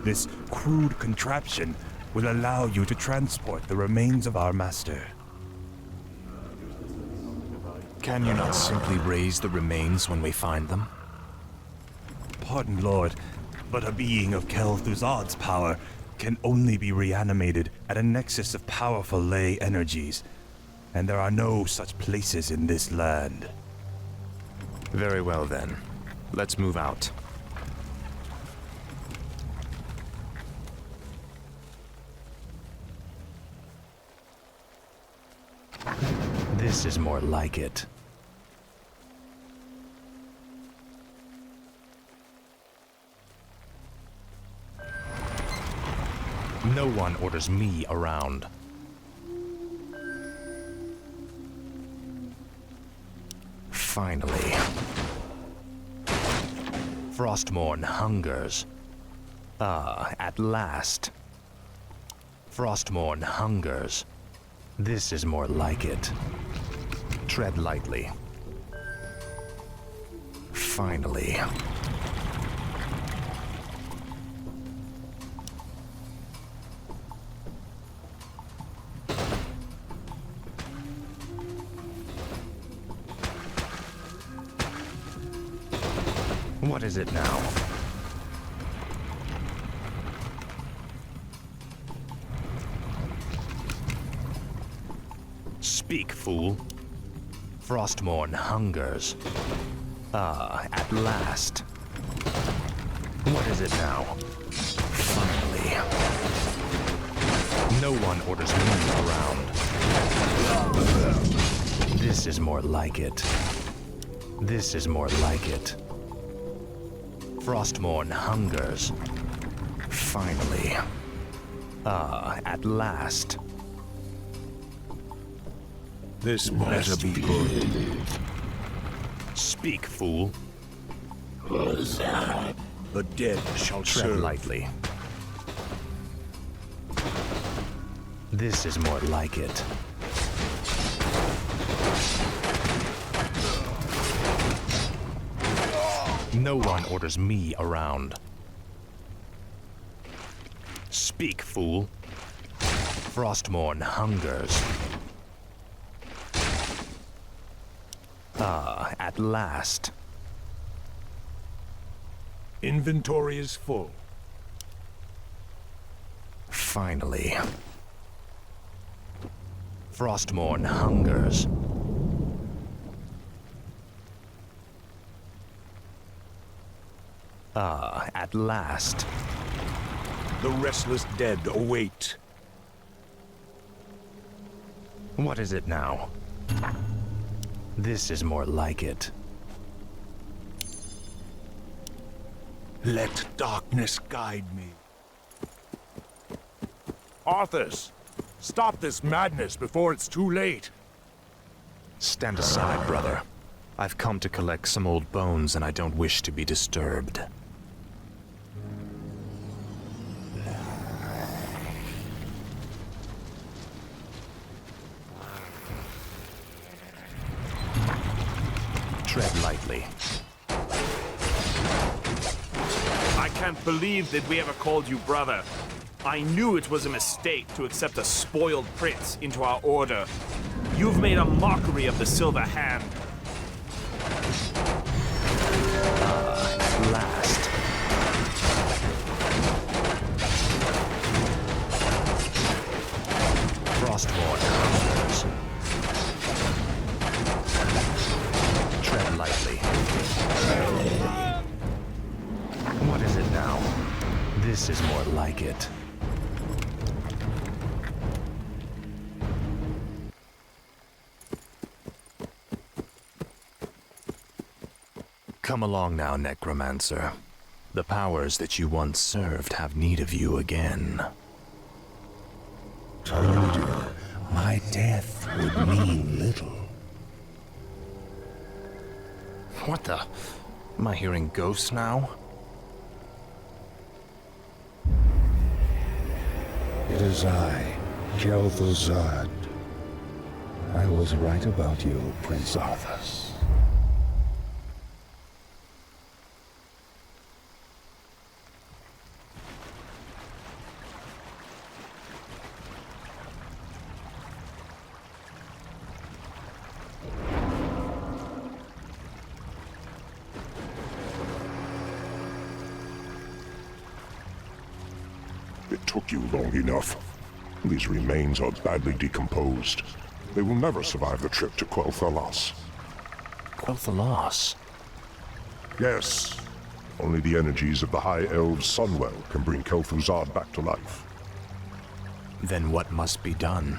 This crude contraption will allow you to transport the remains of our master. Can you not simply raise the remains when we find them? Pardon, Lord, but a being of Kel'Thuzad's power can only be reanimated at a nexus of powerful ley energies, and there are no such places in this land. Very well then. Let's move out. This is more like it. No one orders me around. Finally. Frostmourne hungers. At last. Frostmourne hungers. This is more like it. Tread lightly. Finally. What is it now? Speak, fool. Frostmourne hungers. At last. What is it now? Finally. No one orders me around. This is more like it. This is more like it. Frostmourne hungers. Finally. At last. This better be good. Speak, fool. The dead shall Tread serve. lightly. This is more like it. No one orders me around. Speak, fool. Frostmourne hungers. At last. Inventory is full. Finally. Frostmourne hungers. At last. The restless dead await. What is it now? This is more like it. Let darkness guide me. Arthas, stop this madness before it's too late. Stand aside, brother. I've come to collect some old bones and I don't wish to be disturbed. Tread lightly. I can't believe that we ever called you brother. I knew it was a mistake to accept a spoiled prince into our order. You've made a mockery of the Silver Hand. At last. Frostmourne hungers. Tread lightly. What is it now? This is more like it. Come along now, Necromancer. The powers that you once served have need of you again. Told you, my death would mean little. What the? Am I hearing ghosts now? It is I, Kel'Thuzad. I was right about you, Prince Arthas. It took you long enough. These remains are badly decomposed. They will never survive the trip to Quel'Thalas. Quel'Thalas? Yes. Only the energies of the High Elves' Sunwell can bring Kel'Thuzad back to life. Then what must be done?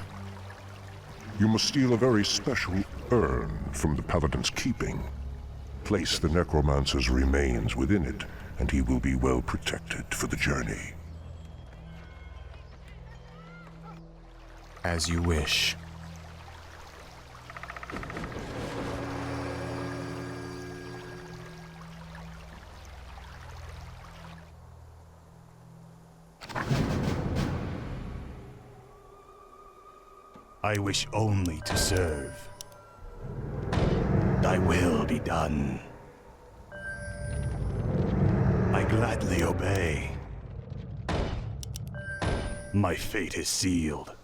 You must steal a very special urn from the Paladin's keeping. Place the Necromancer's remains within it, and he will be well protected for the journey. As you wish. I wish only to serve. Thy will be done. I gladly obey. My fate is sealed.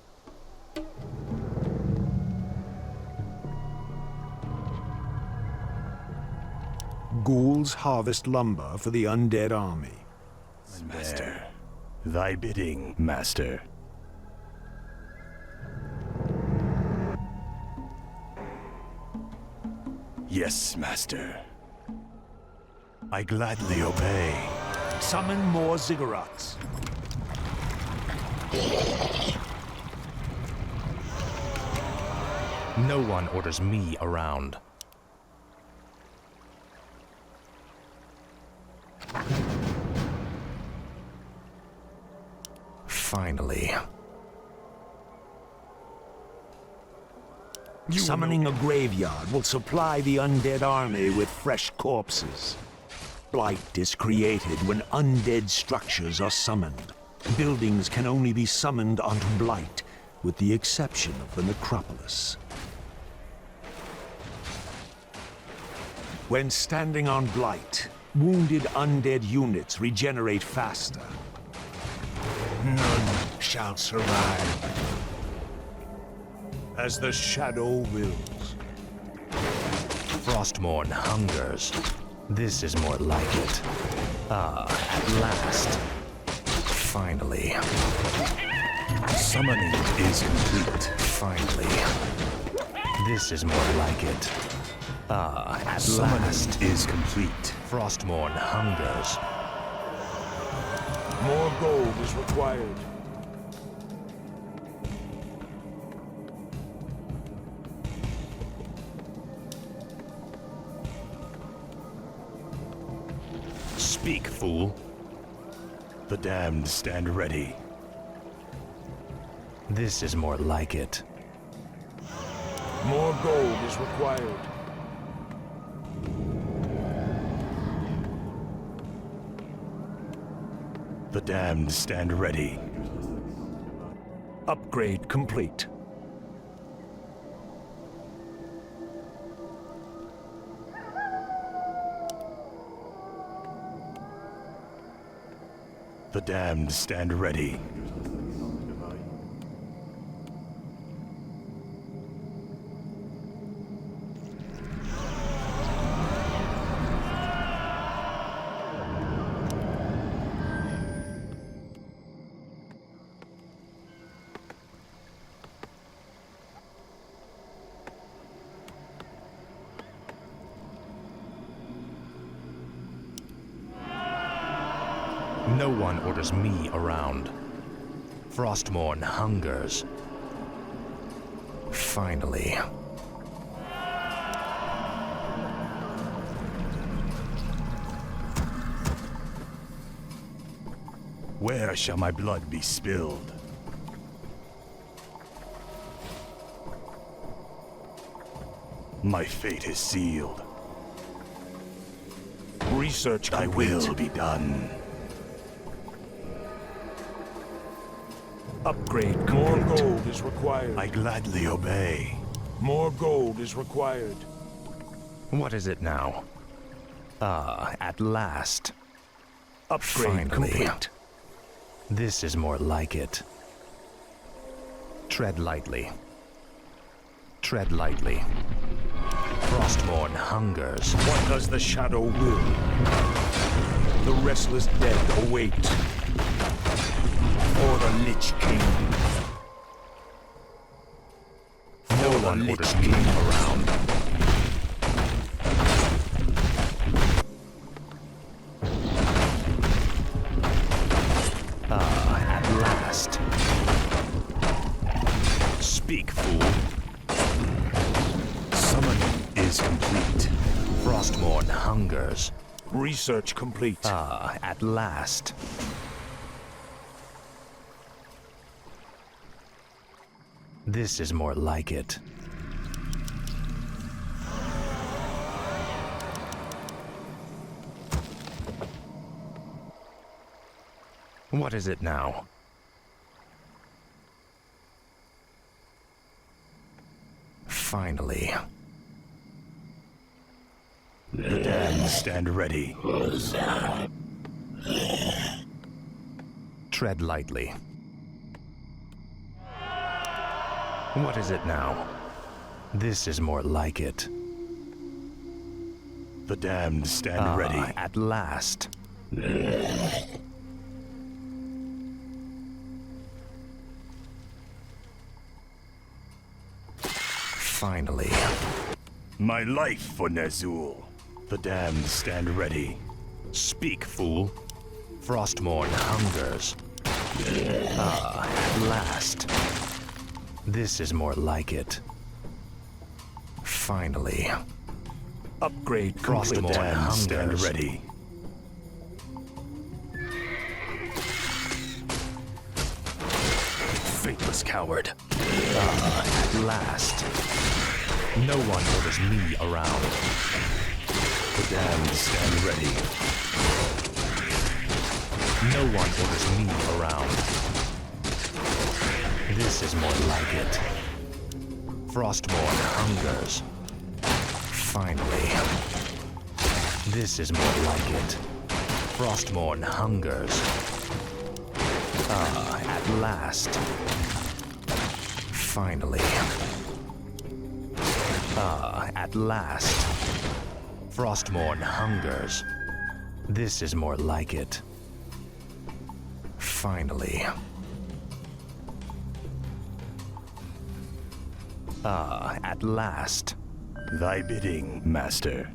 Ghouls harvest lumber for the undead army. Master. Thy bidding, Master. Yes, Master. I gladly obey. Summon more ziggurats. No one orders me around. Finally. Summoning a graveyard will supply the undead army with fresh corpses. Blight is created when undead structures are summoned. Buildings can only be summoned onto Blight, with the exception of the necropolis. When standing on Blight, wounded undead units regenerate faster. None shall survive. As the shadow wills. Frostmourne hungers. This is more like it. Ah, at last. Finally. Summoning is complete. Finally. This is more like it. Ah, at Summoning last. is complete. Frostmourne hungers. More gold is required. Speak, fool. The damned stand ready. This is more like it. More gold is required. The damned stand ready. Upgrade complete. The damned stand ready. No one orders me around. Frostmourne hungers. Finally. Where shall my blood be spilled? My fate is sealed. Research Thy complete. will be done. Upgrade complete. More gold is required. I gladly obey. More gold is required. What is it now? Ah, at last. Upgrade Finally. complete. This is more like it. Tread lightly. Tread lightly. Frostmourne hungers. What does the shadow will? The restless dead await. For the Lich King. No one orders me around. At last. Speak, fool. Summoning is complete. Frostmourne hungers. Research complete. At last. This is more like it. What is it now? Finally. The damned stand ready. Tread lightly. What is it now? This is more like it. The damned stand ready. At last. Finally. My life for Ner'zhul. The damned stand ready. Speak, fool. Frostmourne hungers. At last. This is more like it. Finally. Upgrade The Frostmourne damned stand hungers. ready. Faithless coward. At last. No one orders me around. The damned stand ready. No one orders me around. This is more like it. Frostmourne hungers. Finally. This is more like it. Frostmourne hungers. At last. Finally. At last. Frostmourne hungers. This is more like it. Finally. At last. Thy bidding, master.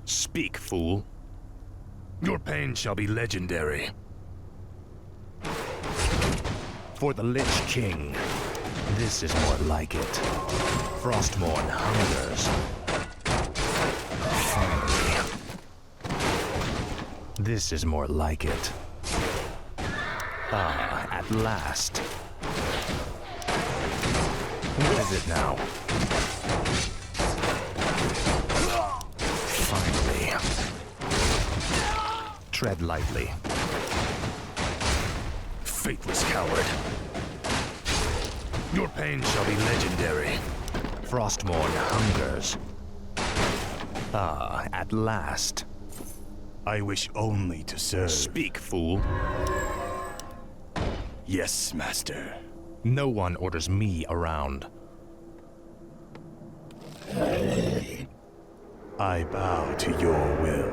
Speak, fool. Your pain shall be legendary. For the Lich King. This is more like it. Frostmourne hungers. Finally. This is more like it. At last. What is it now? Finally. Tread lightly. Faithless coward. Your pain shall be legendary. Frostmourne hungers. At last. I wish only to serve. Speak, fool. Yes, master. No one orders me around. I bow to your will.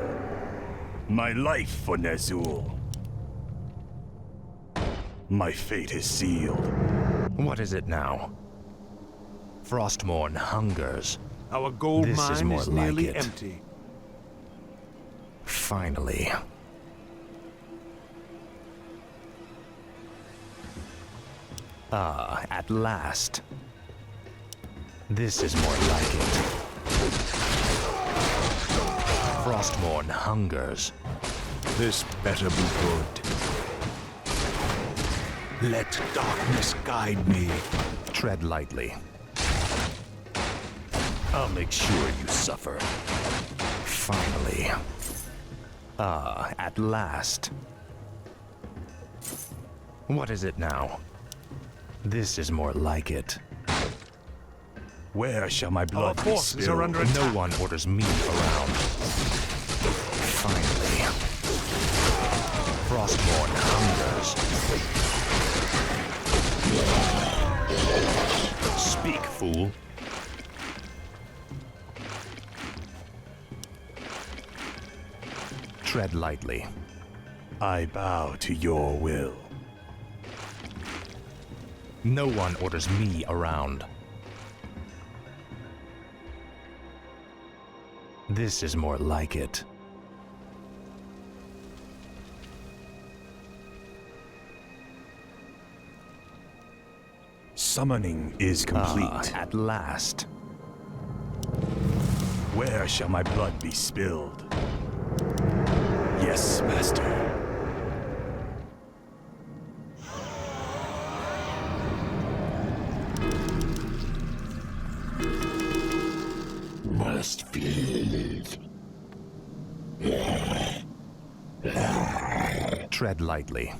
My life for Ner'zhul. My fate is sealed. What is it now? Frostmourne hungers. Our gold This is mine more is like nearly it. empty. Finally. At last. This is more like it. Frostmourne hungers. This better be good. Let darkness guide me. Tread lightly. I'll make sure you suffer. Finally. At last. What is it now? This is more like it. Where shall my Our blood be forces spilled? are under attack. No one orders me around. Finally. Frostmourne hungers. Speak, fool. Tread lightly. I bow to your will. No one orders me around. This is more like it. Summoning is complete. At last. Where shall my blood be spilled? Yes, Master. Must feed. Tread lightly.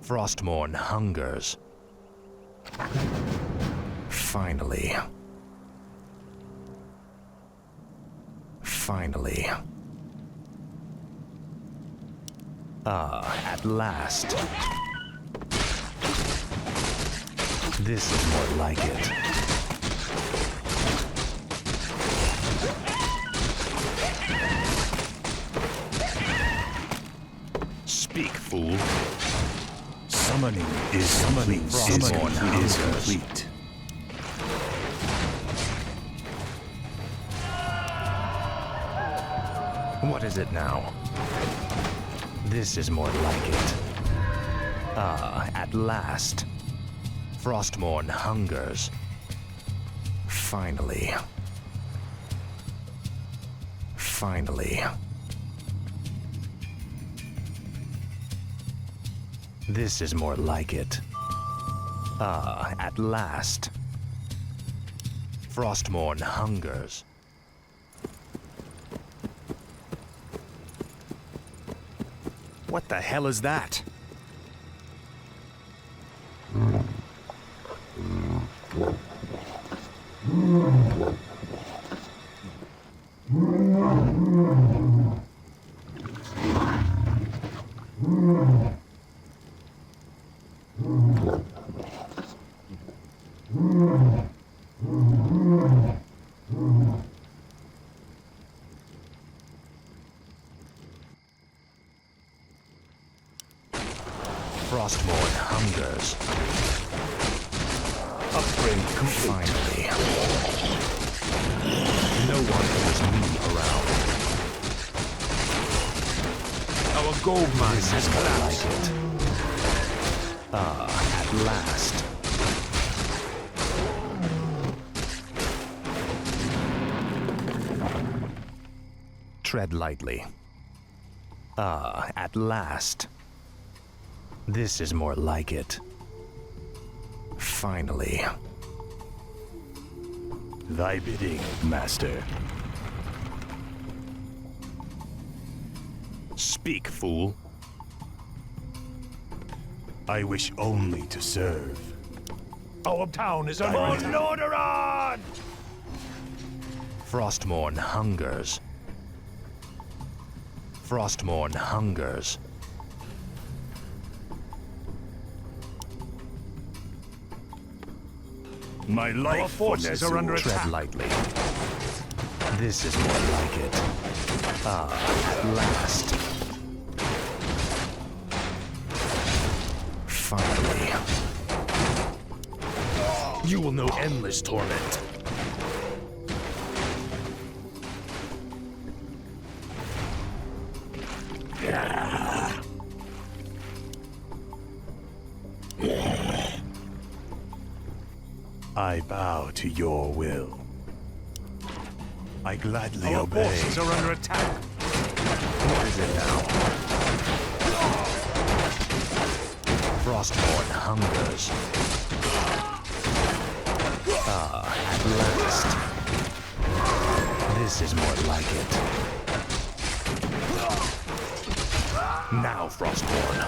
Frostmourne hungers. Finally. Finally. At last. This is more like it. Speak, fool. Summoning is complete. What is it now? This is more like it. At last. Frostmourne hungers. Finally. Finally. This is more like it. At last. Frostmourne hungers. What the hell is that? Frostmourne hungers. Upgrade complete. Finally. No one owes me around. Our gold mine This has is more like collapsed. it. At last. Tread lightly. At last. This is more like it. Finally. Thy bidding, Master. Speak, fool. I wish only to serve. Our town is under attack. Frostmourne hungers. Frostmourne hungers. My life Our forces are under Tread attack. lightly. This is more like it. At last. Finally. You will know endless torment. I bow to your will. I gladly Our obey. forces are under attack. What is it now? Frostmourne hungers. At last. This is more like it. Now, Frostmourne.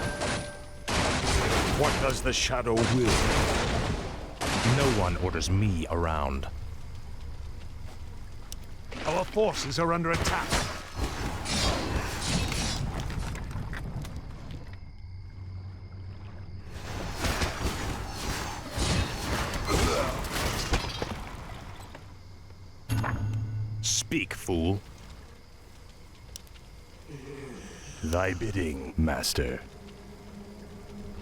What does the shadow will? No one orders me around. Our forces are under attack. Speak, fool. Thy bidding, master.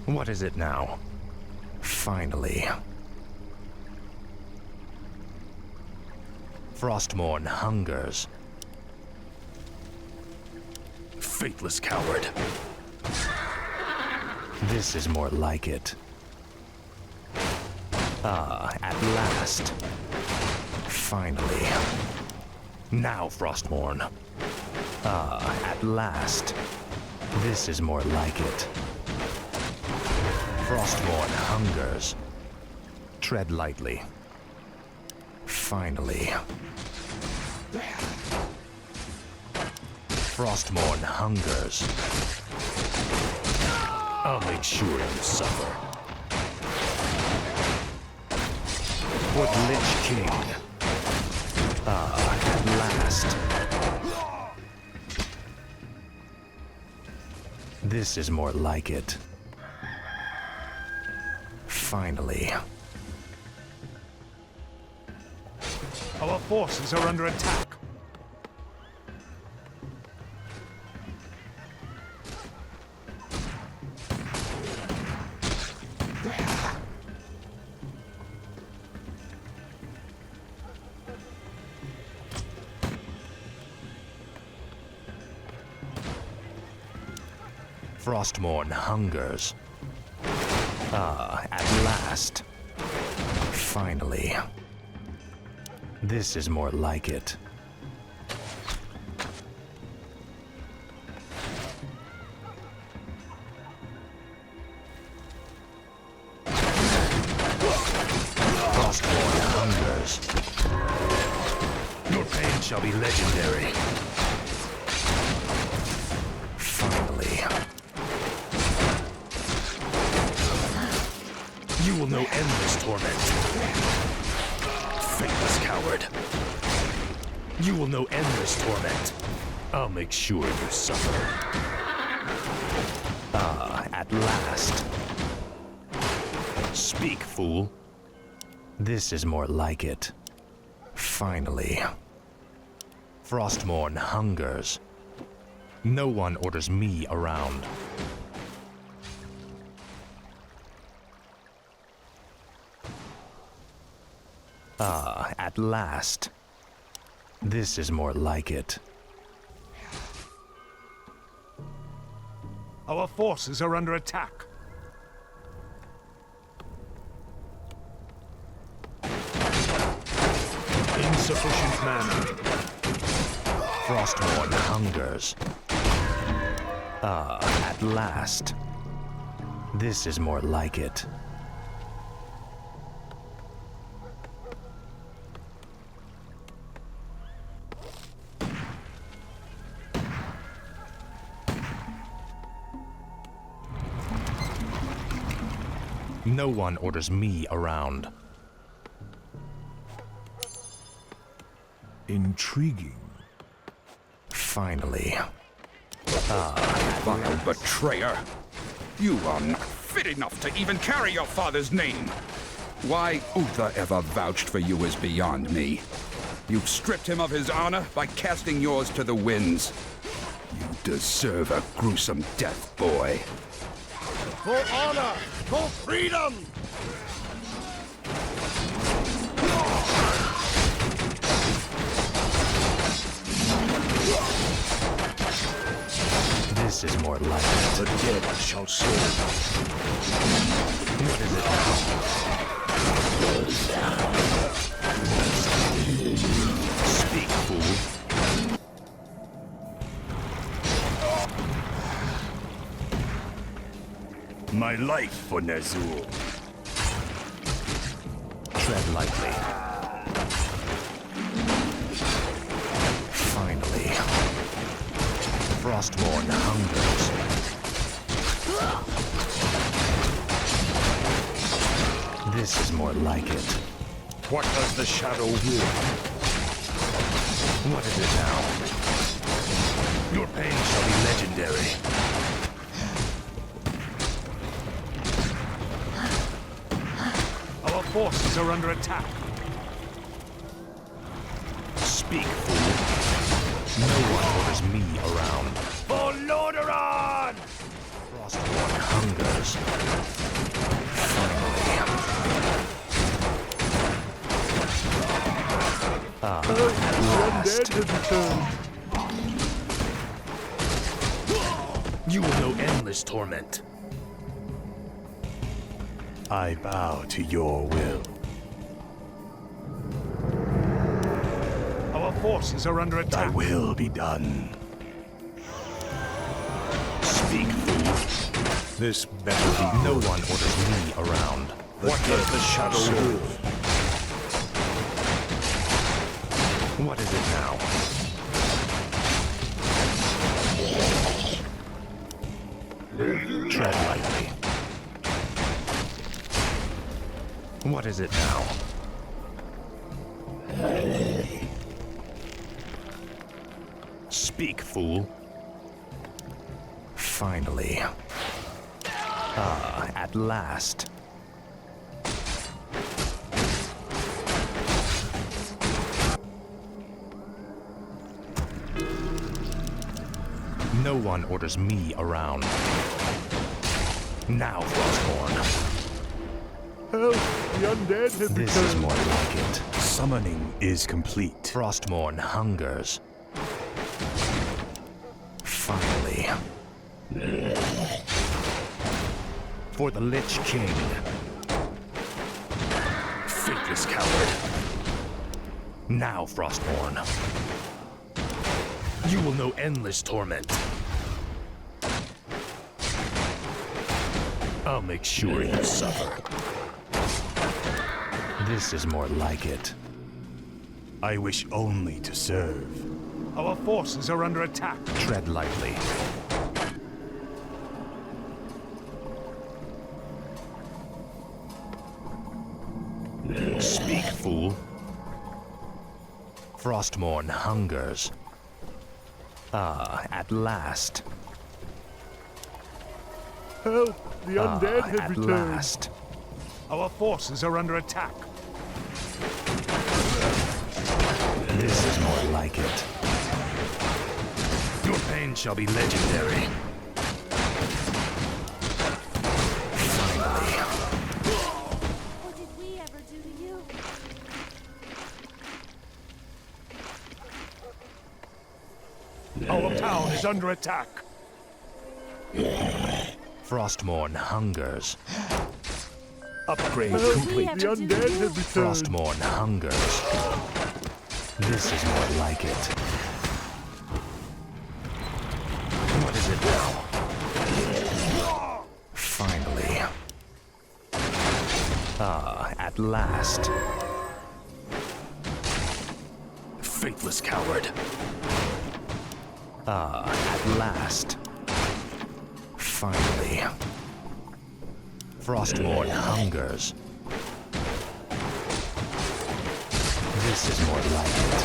What is it now? Finally. Frostmourne hungers. Faithless coward. This is more like it. Ah, at last. Finally. Now, Frostmourne. Ah, at last. This is more like it. Frostmourne hungers. Tread lightly. Finally. Frostmourne hungers. I'll make sure you suffer. For the Lich King. Ah, at last. This is more like it. Finally. Our forces are under attack. Frostmourne hungers. Ah, at last. Finally. This is more like it. Frostmourne hungers. Your pain shall be legendary. Finally. You will know endless torment. Faithless coward. You will know endless torment. I'll make sure you suffer. Ah, at last. Speak, fool. This is more like it. Finally. Frostmourne hungers. No one orders me around. Ah, at last. This is more like it. Our forces are under attack. Insufficient mana. Frostmourne hungers. Ah, at last. This is more like it. No one orders me around. Intriguing. Finally. Vile betrayer! You are not fit enough to even carry your father's name! Why Uther ever vouched for you is beyond me. You stripped him of his honor by casting yours to the winds. You deserve a gruesome death, boy. For honor! For freedom! This is more like it. The dead shall serve. What is it now? Speak, fool. My life for Ner'zhul. Tread lightly. Finally. Frostmourne hungers. This is more like it. What does the shadow will? What is it now? Your pain shall be legendary. Our forces are under attack. Speak, fool. No one orders me around. For Lordaeron! hungers. Finally. At last. You will know endless torment. I bow to your will. Our forces are under Thy attack. will be done. Speak, fool. This better be No one orders me around. What does the shadow do? What is it now? Tread lightly. What is it now? Speak, fool. Finally. At last. No one orders me around. Now, Frostborn. Help! The undead have This is more like it. Summoning is complete. Frostborn hungers. Finally. For the Lich King. Faithless coward. Now, Frostborn. You will know endless torment. I'll make sure you suffer. This is more like it. I wish only to serve. Our forces are under attack. Tread lightly. Speak, fool. Frostmourne hungers. At last. Help! The undead have At returned. last. Our forces are under attack. This is more like it. Your pain shall be legendary. Finally. What did we ever do to you? Our town is under attack. Frostmourne hungers. Upgrade What did we complete. ever The do to undead you? have returned. Frostmourne hungers. This is more like it. What is it now? Finally. At last. Faithless coward. At last. Finally. Frostmourne hungers. This is more like it.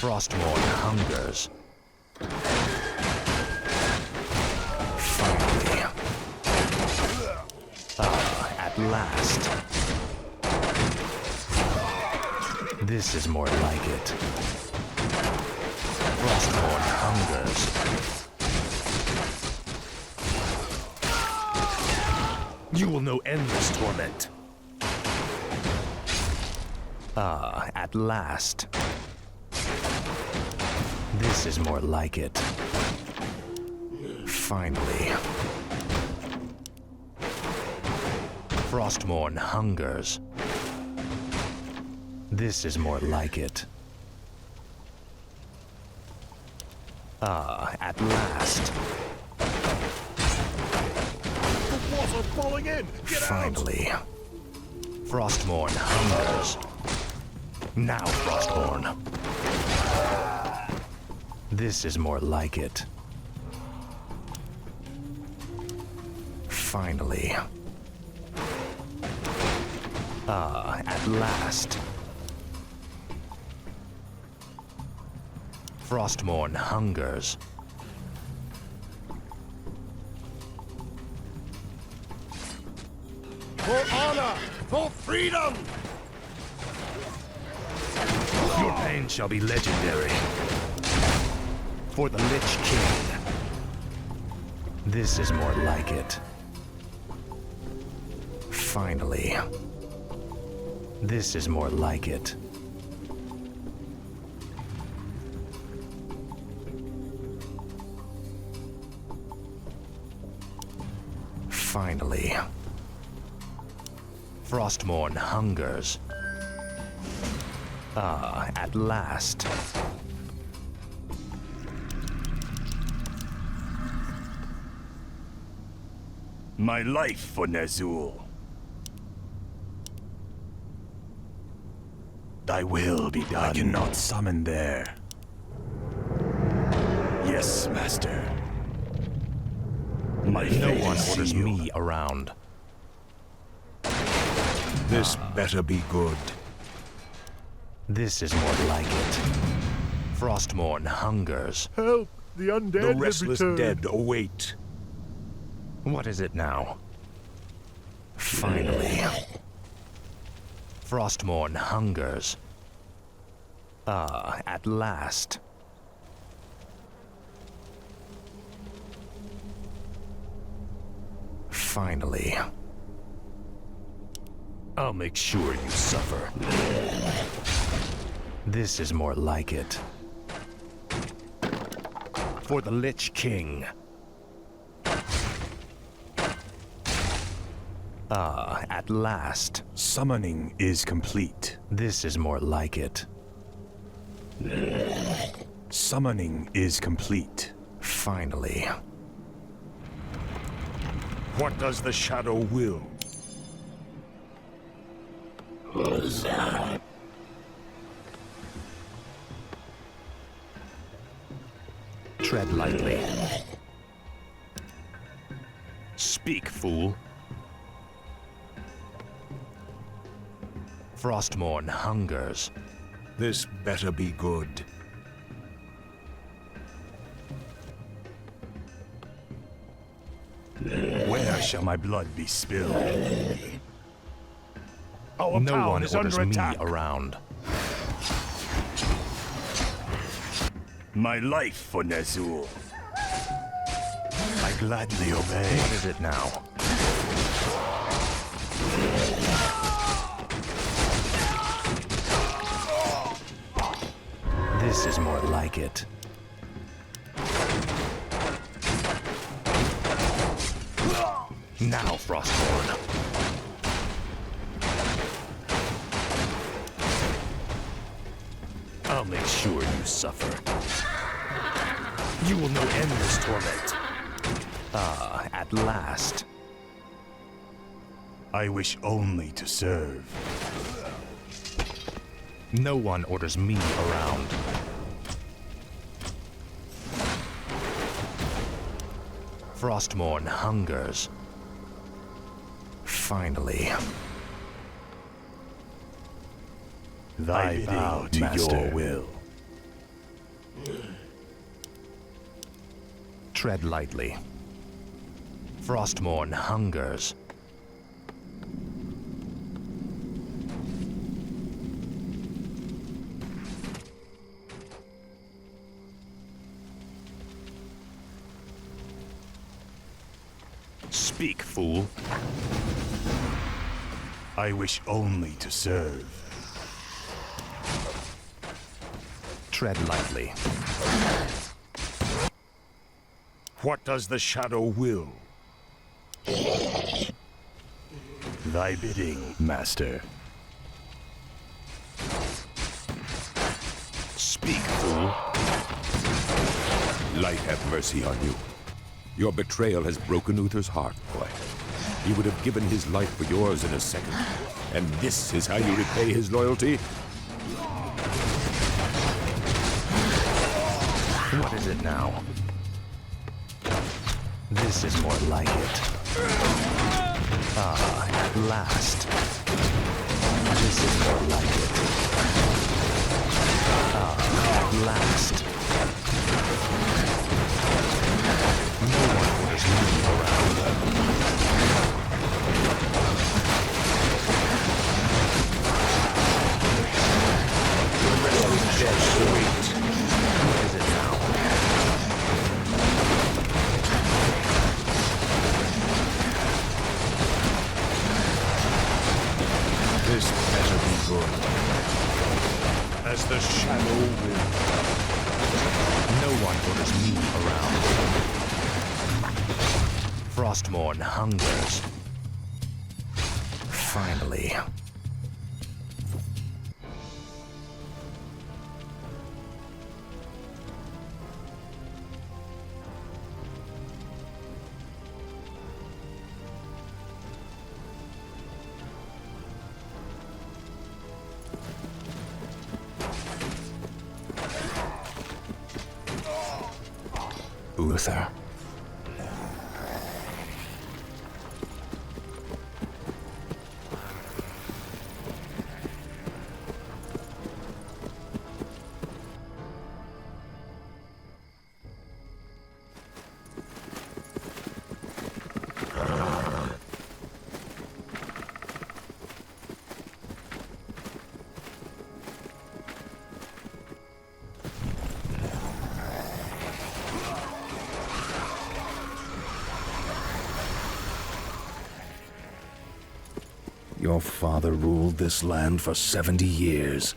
Frostmourne hungers. Finally. At last. This is more like it. Frostmourne hungers. You will know endless torment. At last. This is more like it. Finally. Frostmourne hungers. This is more like it. At last. The walls are falling in! Get Finally. Frostmourne hungers. Now, Frostmourne. This is more like it. Finally. At last. Frostmourne hungers. For honor! For freedom! Your pain shall be legendary. For the Lich King. This is more like it. Finally. This is more like it. Finally. Frostmourne hungers. Ah, at last. My life for Ner'zhul. Thy will be done. I cannot summon there. Yes, Master. No one orders me around. This better be good. This is more like it. Frostmourne hungers. Help! The undead The have restless returned. dead await. What is it now? Finally. Frostmourne hungers. Ah, at last. Finally. I'll make sure you suffer. This is more like it. For the Lich King. Ah, at last. Summoning is complete. This is more like it. Summoning is complete. Finally. What does the shadow will? Tread lightly. Speak, fool. Frostmourne hungers. This better be good. Where shall my blood be spilled? Our No town one is orders under me attack. around. My life for Ner'zhul. I gladly obey. What is it now? This is more like it. Now, Frostmourne. I'll make sure you suffer. You will know endless torment. Ah, at last. I wish only to serve. No one orders me around. Frostmourne hungers. Finally. I bow to your will. Tread lightly. Frostmourne hungers. Speak, fool. I wish only to serve. Tread lightly. What does the shadow will? Thy bidding, Master. Speak, fool. Light have mercy on you. Your betrayal has broken Uther's heart, boy. He would have given his life for yours in a second. And this is how you repay his loyalty? What is it now? This is more like it. Ah, at last. This is more like it. Ah, at last. No one orders me around. The rest is dead. Wait. What is it now? as the shadow wind. No one orders me around. Frostmourne hungers. Finally. Uther. Your father ruled this land for 70 years,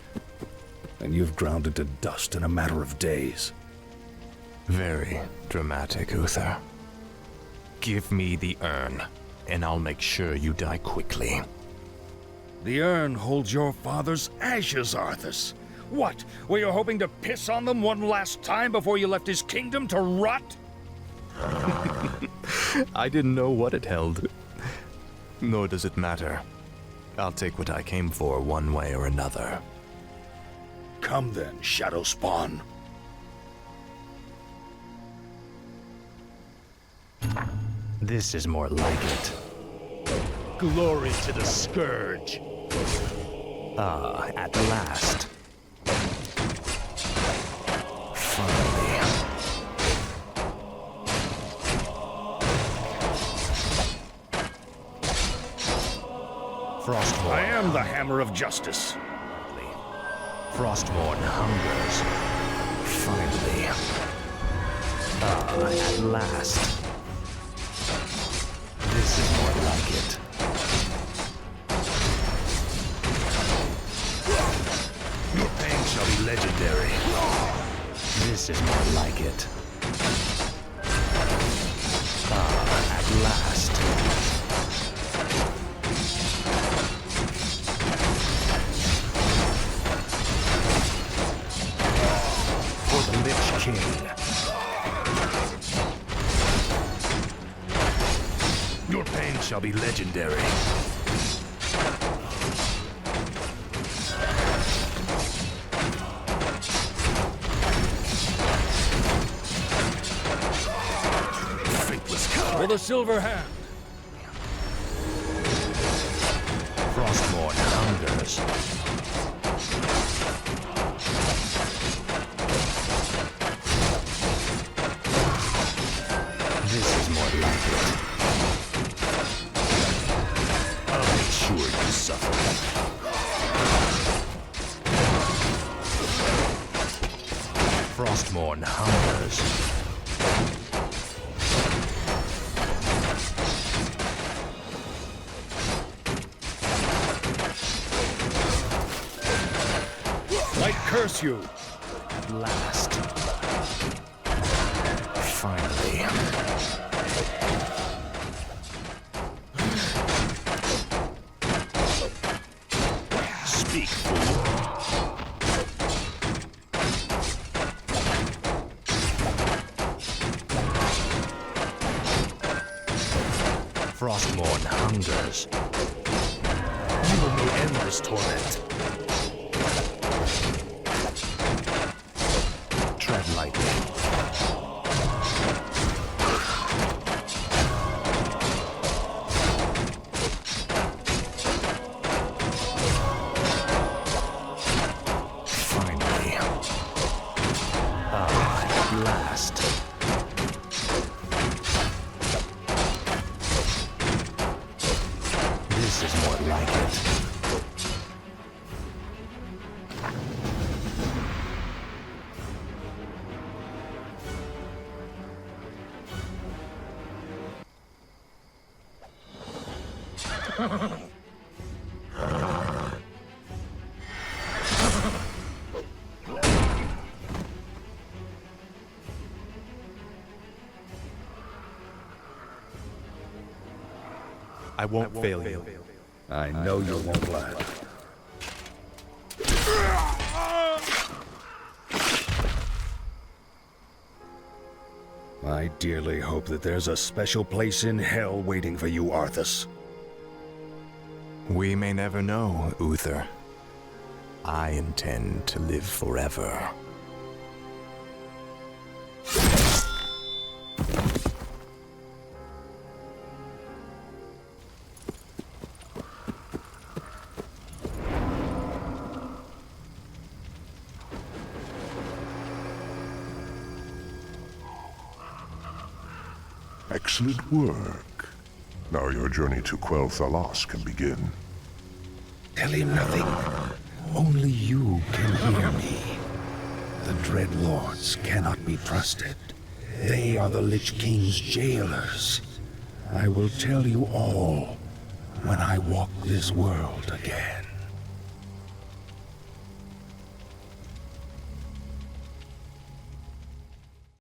and you've ground it to dust in a matter of days. Very dramatic, Uther. Give me the urn, and I'll make sure you die quickly. The urn holds your father's ashes, Arthas. What? Were you hoping to piss on them one last time before you left his kingdom to rot? I didn't know what it held. Nor does it matter. I'll take what I came for one way or another. Come then, Shadow Spawn. This is more like it. Glory to the Scourge. Ah, at last. Finally. Frostmourne. I am the Hammer of Justice. Frostmourne hungers. Finally. Ah, at last. This is more like it. Your pain shall be legendary. This is more like it. Ah, at last. For the Lich King. Your pain shall be legendary. For the Silver Hand. Frostmourne hungers. This is more like it. I'll make sure you suffer. Frostmourne hungers. Curse you! At last. Finally. Speak, fool. Frostmourne hungers. You will know endless torment. Tread lightly. Finally. Ah, at last. This is more like it. I won't fail you. I know you won't, lad. I dearly hope that there's a special place in hell waiting for you, Arthas. We may never know, Uther. I intend to live forever. Excellent work. Now your journey to quell Thalas can begin. Tell him nothing. Only you can hear me. The Dread Lords cannot be trusted. They are the Lich King's jailers. I will tell you all when I walk this world again.